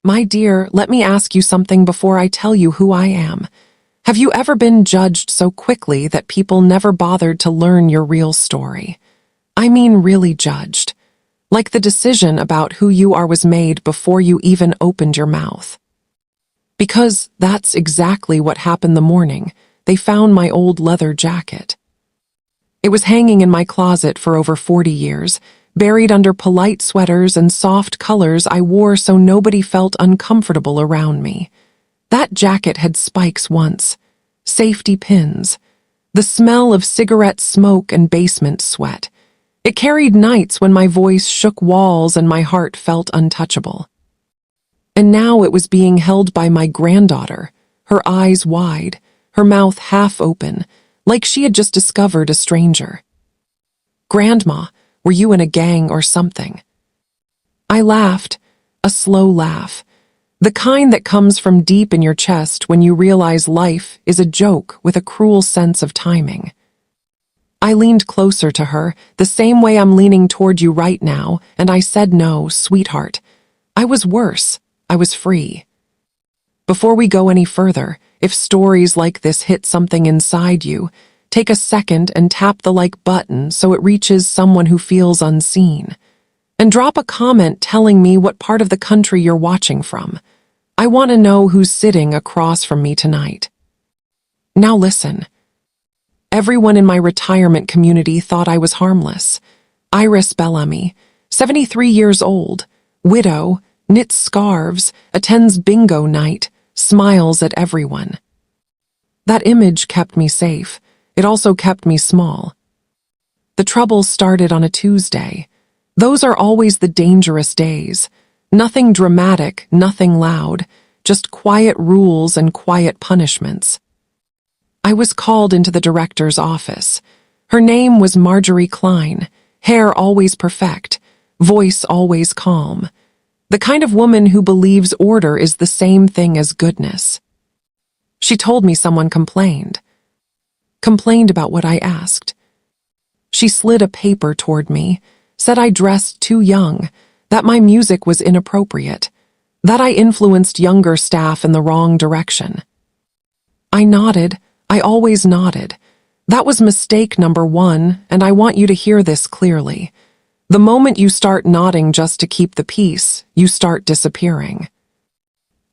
My dear, let me ask you something before I tell you who I am. Have you ever been judged so quickly that people never bothered to learn your real story? I mean really judged. Like the decision about who you are was made before you even opened your mouth. Because that's exactly what happened the morning they found my old leather jacket. It was hanging in my closet for over 40 years, buried under polite sweaters and soft colors I wore so nobody felt uncomfortable around me. That jacket had spikes once, safety pins, the smell of cigarette smoke and basement sweat. It carried nights when my voice shook walls and my heart felt untouchable. And now it was being held by my granddaughter, her eyes wide, her mouth half open, like she had just discovered a stranger. "Grandma, were you in a gang or something?" I laughed, a slow laugh, the kind that comes from deep in your chest when you realize life is a joke with a cruel sense of timing. I leaned closer to her, the same way I'm leaning toward you right now, and I said, "No, sweetheart. I was worse. I was free." Before we go any further, if stories like this hit something inside you, take a second and tap the like button so it reaches someone who feels unseen. And drop a comment telling me what part of the country you're watching from. I want to know who's sitting across from me tonight. Now listen. Everyone in my retirement community thought I was harmless. Iris Bellamy, 73 years old, widow, knits scarves, attends bingo night, smiles at everyone. That image kept me safe. It also kept me small. The trouble started on a Tuesday. Those are always the dangerous days. Nothing dramatic, nothing loud, just quiet rules and quiet punishments. I was called into the director's office. Her name was Marjorie Klein, hair always perfect, voice always calm. The kind of woman who believes order is the same thing as goodness. She told me someone complained. Complained about what I asked. She slid a paper toward me, said I dressed too young, that my music was inappropriate, that I influenced younger staff in the wrong direction. I nodded. I always nodded. That was mistake number one, and I want you to hear this clearly. The moment you start nodding just to keep the peace, you start disappearing.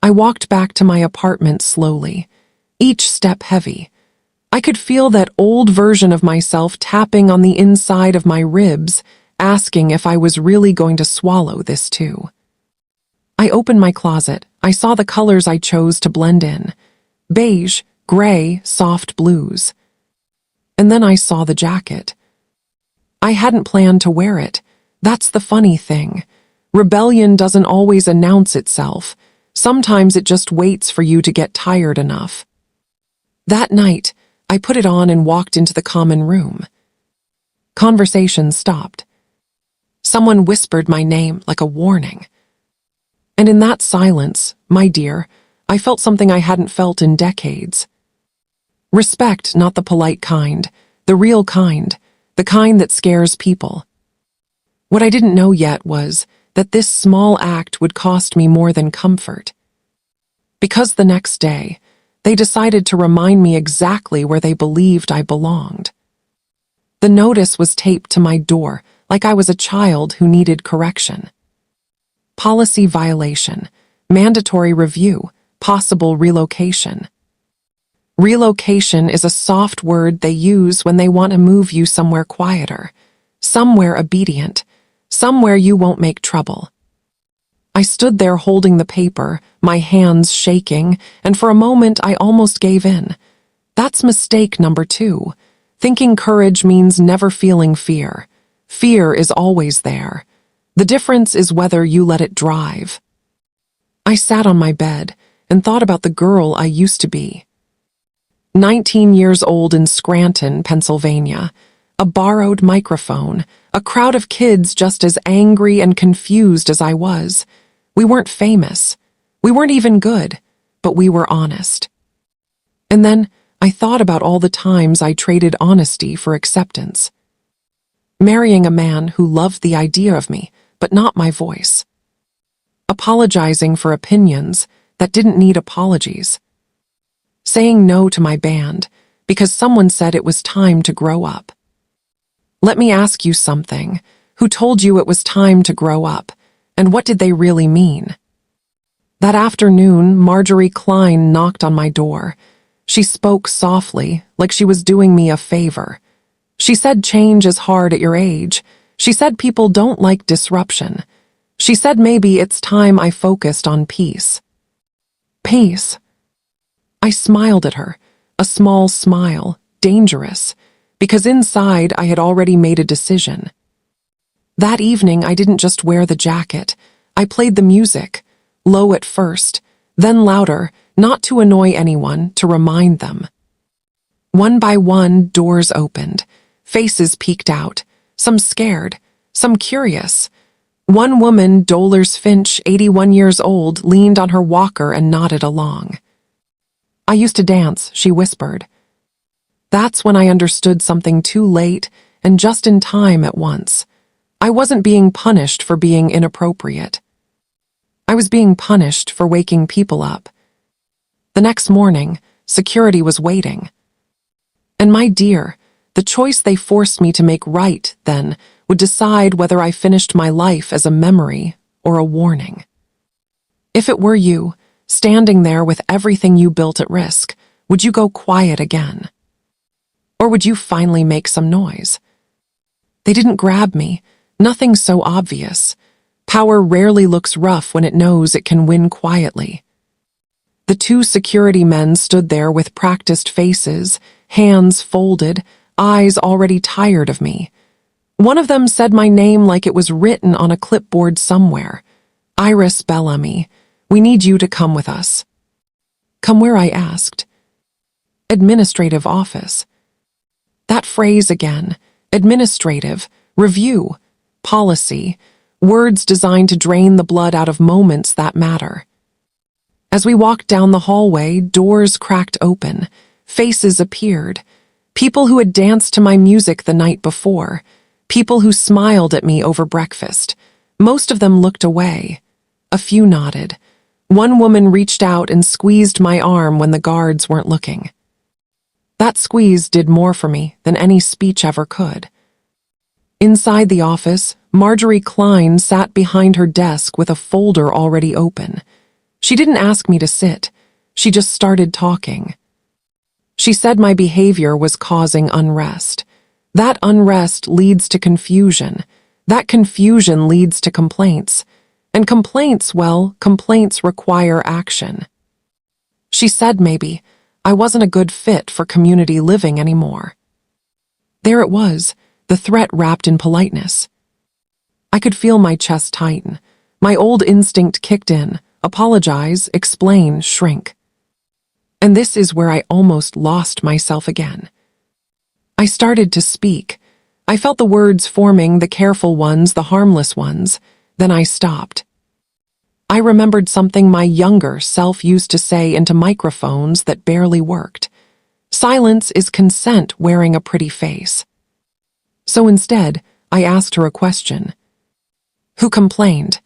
I walked back to my apartment slowly, each step heavy. I could feel that old version of myself tapping on the inside of my ribs, asking if I was really going to swallow this too. I opened my closet. I saw the colors I chose to blend in. Beige, gray, soft blues. And then I saw the jacket. I hadn't planned to wear it. That's the funny thing. Rebellion doesn't always announce itself. Sometimes it just waits for you to get tired enough. That night, I put it on and walked into the common room. Conversation stopped. Someone whispered my name like a warning. And in that silence, my dear, I felt something I hadn't felt in decades. Respect, not the polite kind, the real kind, the kind that scares people. What I didn't know yet was that this small act would cost me more than comfort. Because the next day, they decided to remind me exactly where they believed I belonged. The notice was taped to my door like I was a child who needed correction. Policy violation, mandatory review, possible relocation. Relocation is a soft word they use when they want to move you somewhere quieter, somewhere obedient, somewhere you won't make trouble. I stood there holding the paper, my hands shaking, and for a moment I almost gave in. That's mistake number 2. Thinking courage means never feeling fear. Fear is always there. The difference is whether you let it drive. I sat on my bed and thought about the girl I used to be. 19 years old in Scranton, Pennsylvania. A borrowed microphone, a crowd of kids just as angry and confused as I was. We weren't famous. We weren't even good, but we were honest. And then I thought about all the times I traded honesty for acceptance. Marrying a man who loved the idea of me, but not my voice. apologizing for opinions that didn't need apologies, saying no to my band because someone said it was time to grow up. Let me ask you something. Who told you it was time to grow up, and what did they really mean? That afternoon, Marjorie Klein knocked on my door. She spoke softly, like she was doing me a favor. She said change is hard at your age. She said people don't like disruption. She said maybe it's time I focused on peace. Peace. I smiled at her, a small smile, dangerous, because inside I had already made a decision. That evening I didn't just wear the jacket. I played the music, low at first, then louder, not to annoy anyone, to remind them. One by one, doors opened. Faces peeked out, some scared, some curious. One woman, Dolores Finch, 81 years old, leaned on her walker and nodded along. I used to dance, she whispered. That's when I understood something too late and just in time at once. I wasn't being punished for being inappropriate. I was being punished for waking people up. The next morning, security was waiting. And my dear, the choice they forced me to make right then would decide whether I finished my life as a memory or a warning. If it were you, standing there with everything you built at risk, would you go quiet again? Or would you finally make some noise? They didn't grab me, nothing so obvious. Power rarely looks rough when it knows it can win quietly. The two security men stood there with practiced faces, hands folded, eyes already tired of me. One of them said my name like it was written on a clipboard somewhere. Iris Bellamy, we need you to come with us. Come where, I asked. Administrative office. That phrase again, administrative, review, policy, words designed to drain the blood out of moments that matter. As we walked down the hallway, doors cracked open, faces appeared, people who had danced to my music the night before, people who smiled at me over breakfast. Most of them looked away. A few nodded. One woman reached out and squeezed my arm when the guards weren't looking. That squeeze did more for me than any speech ever could. Inside the office, Marjorie Klein sat behind her desk with a folder already open. She didn't ask me to sit. She just started talking. She said my behavior was causing unrest. That unrest leads to confusion. That confusion leads to complaints. And complaints, well, complaints require action. She said maybe I wasn't a good fit for community living anymore. There it was, the threat wrapped in politeness. I could feel my chest tighten. My old instinct kicked in. Apologize, explain, shrink. And this is where I almost lost myself again. I started to speak. I felt the words forming, the careful ones, the harmless ones. Then I stopped. I remembered something my younger self used to say into microphones that barely worked. Silence is consent wearing a pretty face. So instead, I asked her a question. Who complained?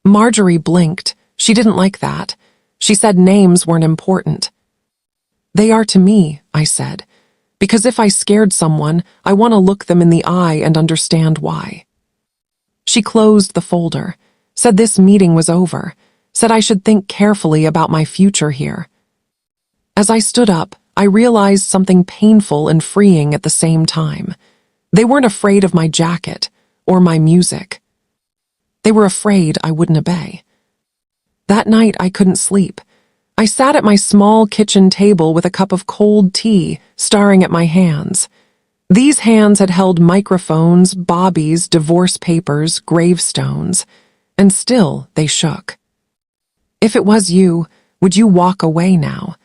Marjorie blinked. She didn't like that. She said names weren't important. They are to me, I said, because if I scared someone, I want to look them in the eye and understand why. She closed the folder, said this meeting was over, said I should think carefully about my future here. As I stood up, I realized something painful and freeing at the same time. They weren't afraid of my jacket or my music. They were afraid I wouldn't obey. That night I couldn't sleep. I sat at my small kitchen table with a cup of cold tea, staring at my hands. These hands had held microphones, bobbies, divorce papers, gravestones, and still they shook. If it was you, would you walk away now?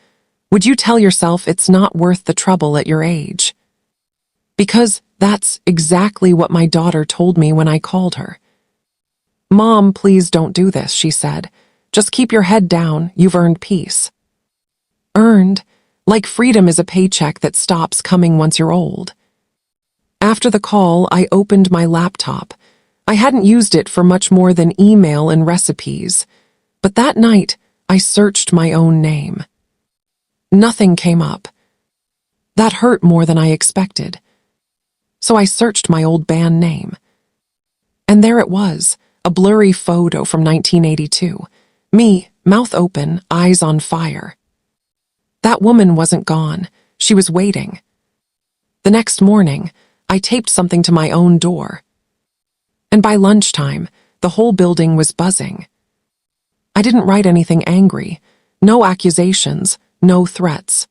Would you tell yourself it's not worth the trouble at your age? Because that's exactly what my daughter told me when I called her. Mom, please don't do this, she said. Just keep your head down, you've earned peace. Earned? Like freedom is a paycheck that stops coming once you're old. After the call, I opened my laptop. I hadn't used it for much more than email and recipes. But that night, I searched my own name. Nothing came up. That hurt more than I expected. So I searched my old band name. And there it was, a blurry photo from 1982. Me, mouth open, eyes on fire. That woman wasn't gone. She was waiting. The next morning, I taped something to my own door. And by lunchtime, the whole building was buzzing. I didn't write anything angry, no accusations, no threats.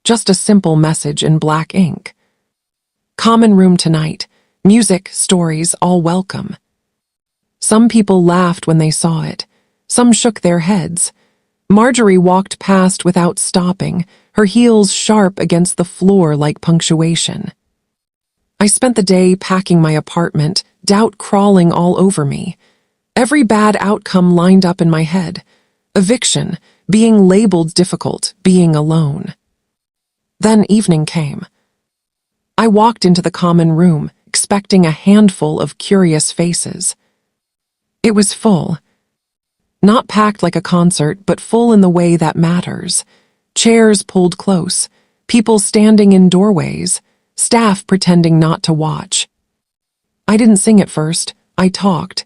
Just a simple message in black ink. Common room tonight, music, stories, all welcome. Some people laughed when they saw it. Some shook their heads. Marjorie walked past without stopping, her heels sharp against the floor like punctuation. I spent the day packing my apartment, doubt crawling all over me. Every bad outcome lined up in my head. Eviction, being labeled difficult, being alone. Then evening came. I walked into the common room, expecting a handful of curious faces. It was full. Not packed like a concert, but full in the way that matters. Chairs pulled close, people standing in doorways, staff pretending not to watch. I didn't sing at first, I talked.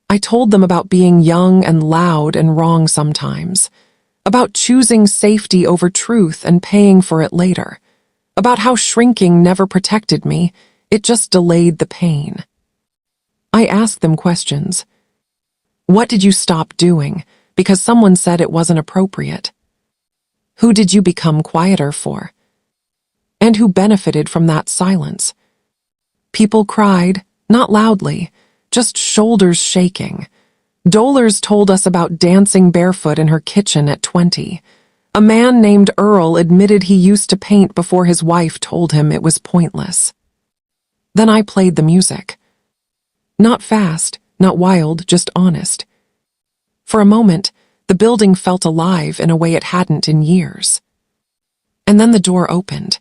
I told them about being young and loud and wrong sometimes, about choosing safety over truth and paying for it later, about how shrinking never protected me, it just delayed the pain. I asked them questions. What did you stop doing because someone said it wasn't appropriate? Who did you become quieter for? And who benefited from that silence? People cried, not loudly, just shoulders shaking. Dolers told us about dancing barefoot in her kitchen at 20. A man named Earl admitted he used to paint before his wife told him it was pointless. Then I played the music. Not fast, not wild, just honest. For a moment, the building felt alive in a way it hadn't in years. And then the door opened.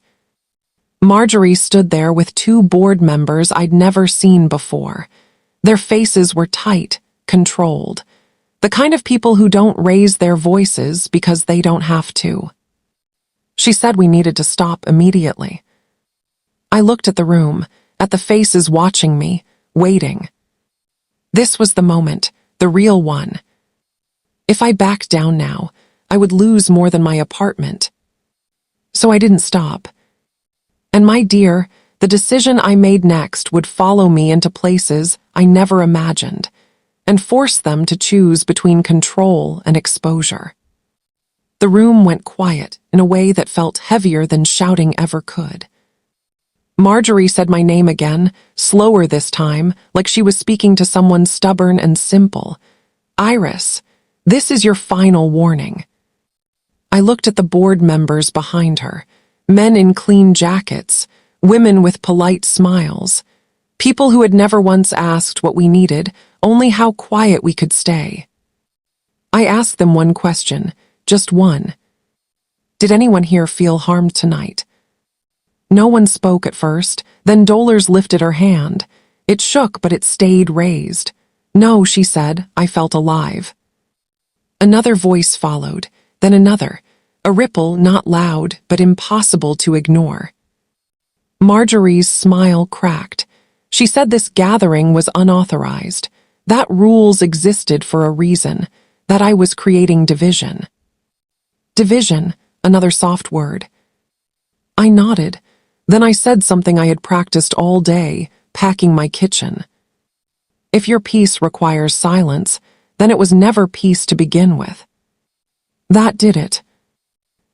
Marjorie stood there with two board members I'd never seen before. Their faces were tight, controlled. The kind of people who don't raise their voices because they don't have to. She said we needed to stop immediately. I looked at the room, at the faces watching me, waiting. This was the moment, the real one. If I backed down now, I would lose more than my apartment. So I didn't stop. And my dear, the decision I made next would follow me into places I never imagined, and force them to choose between control and exposure. The room went quiet in a way that felt heavier than shouting ever could. Marjorie said my name again, slower this time, like she was speaking to someone stubborn and simple. Iris, this is your final warning. I looked at the board members behind her, men in clean jackets, women with polite smiles, people who had never once asked what we needed, only how quiet we could stay. I asked them one question, just one. Did anyone here feel harmed tonight? No one spoke at first, then Dolers lifted her hand. It shook, but it stayed raised. No, she said, I felt alive. Another voice followed, then another, a ripple not loud, but impossible to ignore. Marjorie's smile cracked. She said this gathering was unauthorized, that rules existed for a reason, that I was creating division. Division, another soft word. I nodded. Then I said something I had practiced all day, packing my kitchen. If your peace requires silence, then it was never peace to begin with. That did it.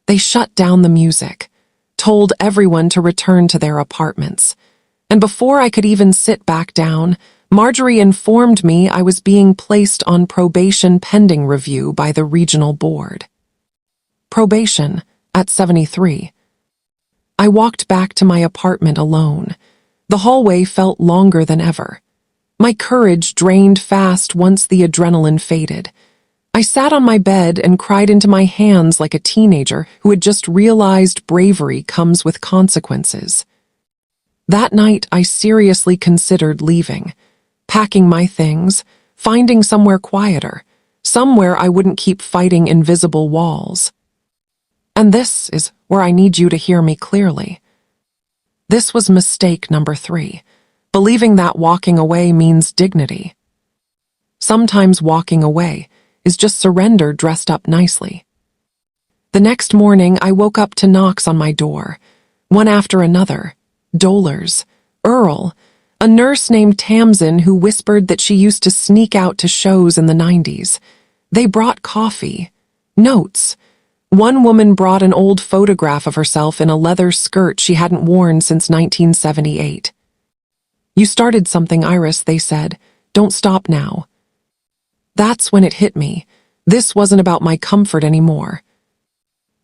They shut down the music, told everyone to return to their apartments. And before I could even sit back down, Marjorie informed me I was being placed on probation pending review by the regional board. Probation, at 73. I walked back to my apartment alone. The hallway felt longer than ever. My courage drained fast once the adrenaline faded. I sat on my bed and cried into my hands like a teenager who had just realized bravery comes with consequences. That night, I seriously considered leaving. packing my things, finding somewhere quieter, somewhere I wouldn't keep fighting invisible walls. And this is where I need you to hear me clearly. This was mistake number 3, believing that walking away means dignity. Sometimes walking away is just surrender dressed up nicely. The next morning, I woke up to knocks on my door, one after another. Dolers, Earl, a nurse named Tamsin who whispered that she used to sneak out to shows in the 90s. They brought coffee, notes. One woman brought an old photograph of herself in a leather skirt she hadn't worn since 1978. "You started something, Iris," they said. "Don't stop now." That's when it hit me. This wasn't about my comfort anymore.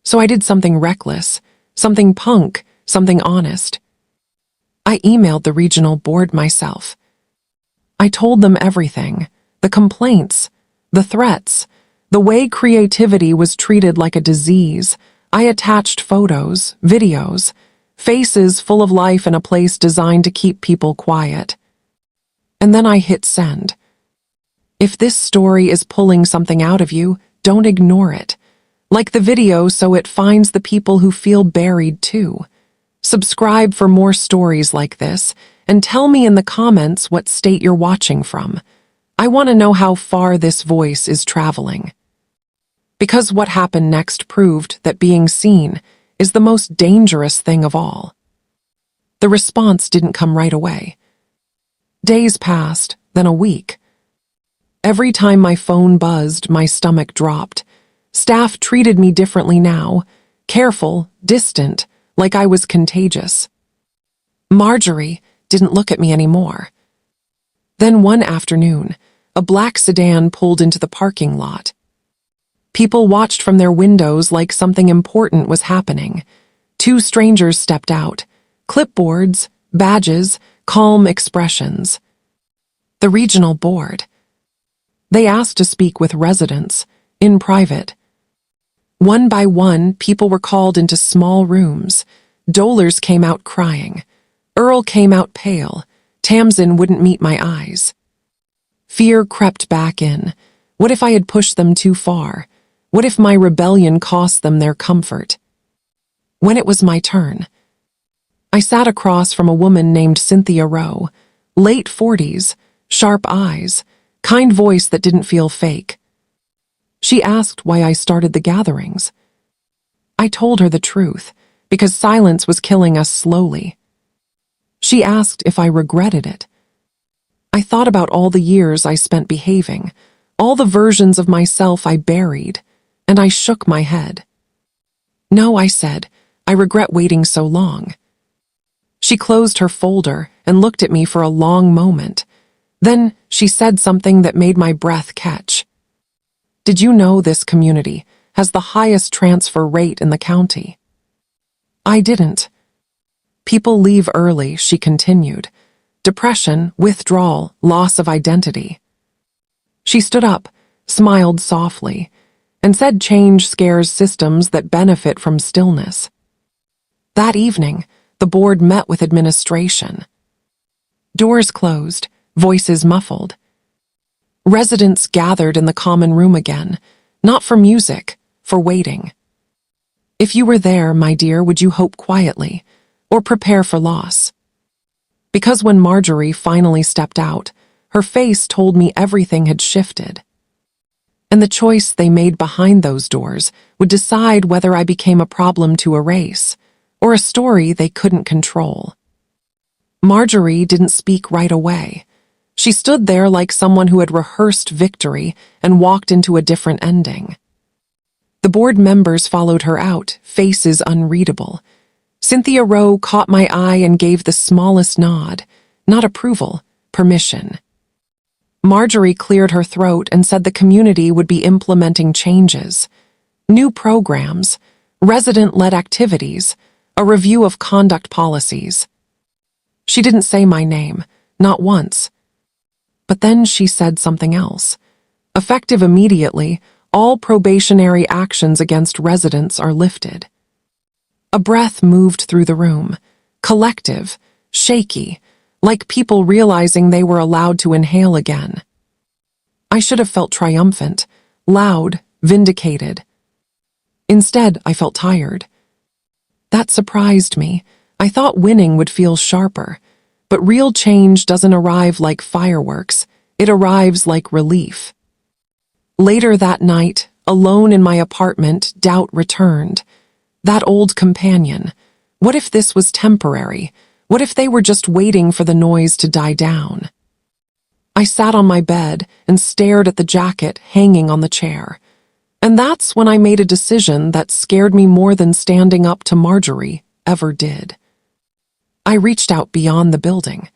So I did something reckless, something punk, something honest. I emailed the regional board myself. I told them everything, the complaints, the threats, the way creativity was treated like a disease. I attached photos, videos, faces full of life in a place designed to keep people quiet. And then I hit send. If this story is pulling something out of you, don't ignore it. Like the video so it finds the people who feel buried too. Subscribe for more stories like this, and tell me in the comments what state you're watching from. I want to know how far this voice is traveling. Because what happened next proved that being seen is the most dangerous thing of all. The response didn't come right away. Days passed, then a week. Every time my phone buzzed, my stomach dropped. Staff treated me differently now, careful, distant, like I was contagious. Marjorie didn't look at me anymore. Then one afternoon, a black sedan pulled into the parking lot. People watched from their windows like something important was happening. 2 strangers stepped out, clipboards, badges, calm expressions. The regional board. They asked to speak with residents, in private. One by one, people were called into small rooms. Dolers came out crying. Earl came out pale. Tamsin wouldn't meet my eyes. Fear crept back in. What if I had pushed them too far? What if my rebellion cost them their comfort? When it was my turn, I sat across from a woman named Cynthia Rowe, late 40s, sharp eyes, kind voice that didn't feel fake. She asked why I started the gatherings. I told her the truth, because silence was killing us slowly. She asked if I regretted it. I thought about all the years I spent behaving, all the versions of myself I buried, and I shook my head. No, I said, I regret waiting so long. She closed her folder and looked at me for a long moment. Then she said something that made my breath catch. Did you know this community has the highest transfer rate in the county? I didn't. People leave early, she continued. Depression, withdrawal, loss of identity. She stood up, smiled softly, and said change scares systems that benefit from stillness. That evening, the board met with administration. Doors closed, voices muffled. Residents gathered in the common room again, not for music, for waiting. If you were there, my dear, would you hope quietly, or prepare for loss? Because when Marjorie finally stepped out, her face told me everything had shifted. And the choice they made behind those doors would decide whether I became a problem to erase, or a story they couldn't control. Marjorie didn't speak right away. She stood there like someone who had rehearsed victory and walked into a different ending. The board members followed her out, faces unreadable. Cynthia Rowe caught my eye and gave the smallest nod, not approval, permission. Marjorie cleared her throat and said the community would be implementing changes. New programs, resident-led activities, a review of conduct policies. She didn't say my name, not once. But then she said something else. Effective immediately, all probationary actions against residents are lifted. A breath moved through the room, collective, shaky, like people realizing they were allowed to inhale again. I should have felt triumphant, loud, vindicated. Instead, I felt tired. That surprised me. I thought winning would feel sharper. But real change doesn't arrive like fireworks. It arrives like relief. Later that night, alone in my apartment, doubt returned. That old companion. What if this was temporary? What if they were just waiting for the noise to die down? I sat on my bed and stared at the jacket hanging on the chair. And that's when I made a decision that scared me more than standing up to Marjorie ever did. I reached out beyond the building.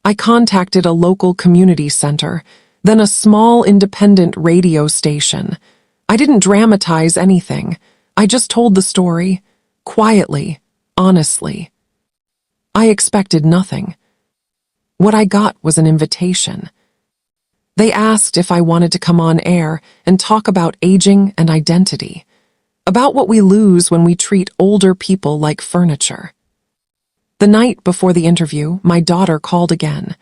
I contacted a local community center, then a small independent radio station. I didn't dramatize anything. I just told the story, quietly, honestly. I expected nothing. What I got was an invitation. They asked if I wanted to come on air and talk about aging and identity, about what we lose when we treat older people like furniture. The night before the interview, my daughter called again.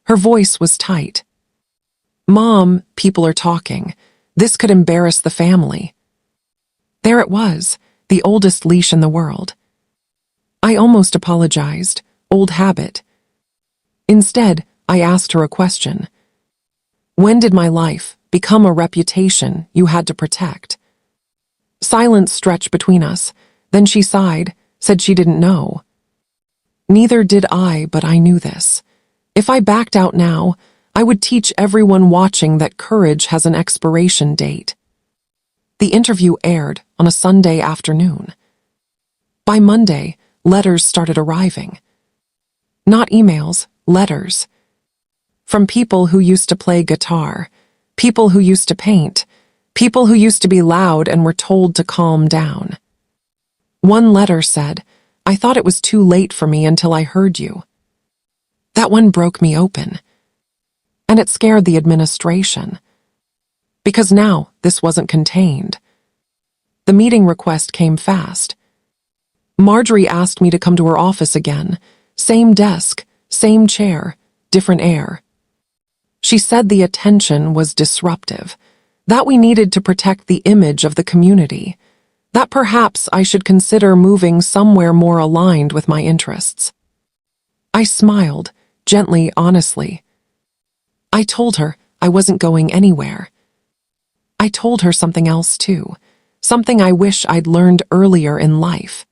Her voice was tight. "Mom, people are talking. This could embarrass the family." There it was, the oldest leash in the world. I almost apologized, old habit. Instead, I asked her a question. When did my life become a reputation you had to protect? Silence stretched between us. Then she sighed, said she didn't know. Neither did I, but I knew this. If I backed out now, I would teach everyone watching that courage has an expiration date. The interview aired on a Sunday afternoon. By Monday, letters started arriving. Not emails, letters. From people who used to play guitar, people who used to paint, people who used to be loud and were told to calm down. One letter said, "I thought it was too late for me until I heard you." That one broke me open. And it scared the administration. Because now this wasn't contained. The meeting request came fast. Marjorie asked me to come to her office again. Same desk, same chair, different air. She said the attention was disruptive, that we needed to protect the image of the community, that perhaps I should consider moving somewhere more aligned with my interests. I smiled, gently, honestly. I told her I wasn't going anywhere. I told her something else too, something I wish I'd learned earlier in life.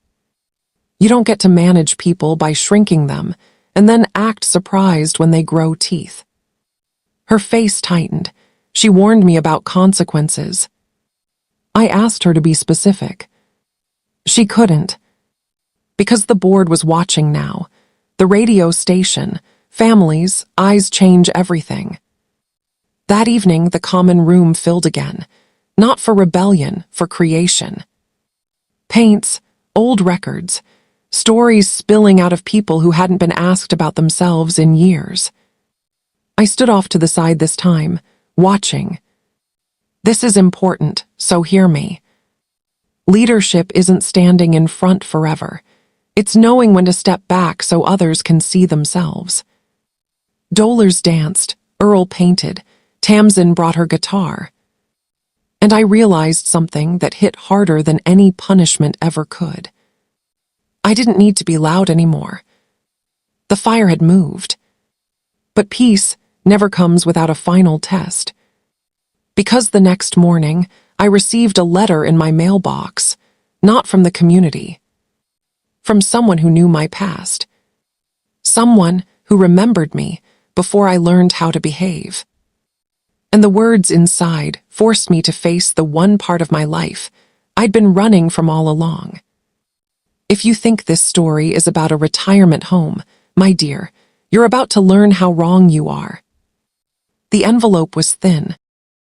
You don't get to manage people by shrinking them and then act surprised when they grow teeth. Her face tightened. She warned me about consequences. I asked her to be specific. She couldn't. Because the board was watching now. The radio station, families, eyes change everything. That evening, the common room filled again. Not for rebellion, for creation. Paints, old records, stories spilling out of people who hadn't been asked about themselves in years. I stood off to the side this time, watching. This is important, so hear me. Leadership isn't standing in front forever. It's knowing when to step back so others can see themselves. Dolers danced, Earl painted, Tamsin brought her guitar. And I realized something that hit harder than any punishment ever could. I didn't need to be loud anymore. The fire had moved. But peace never comes without a final test. Because the next morning, I received a letter in my mailbox, not from the community, from someone who knew my past, someone who remembered me before I learned how to behave. And the words inside forced me to face the one part of my life I'd been running from all along. If you think this story is about a retirement home, my dear, you're about to learn how wrong you are. The envelope was thin,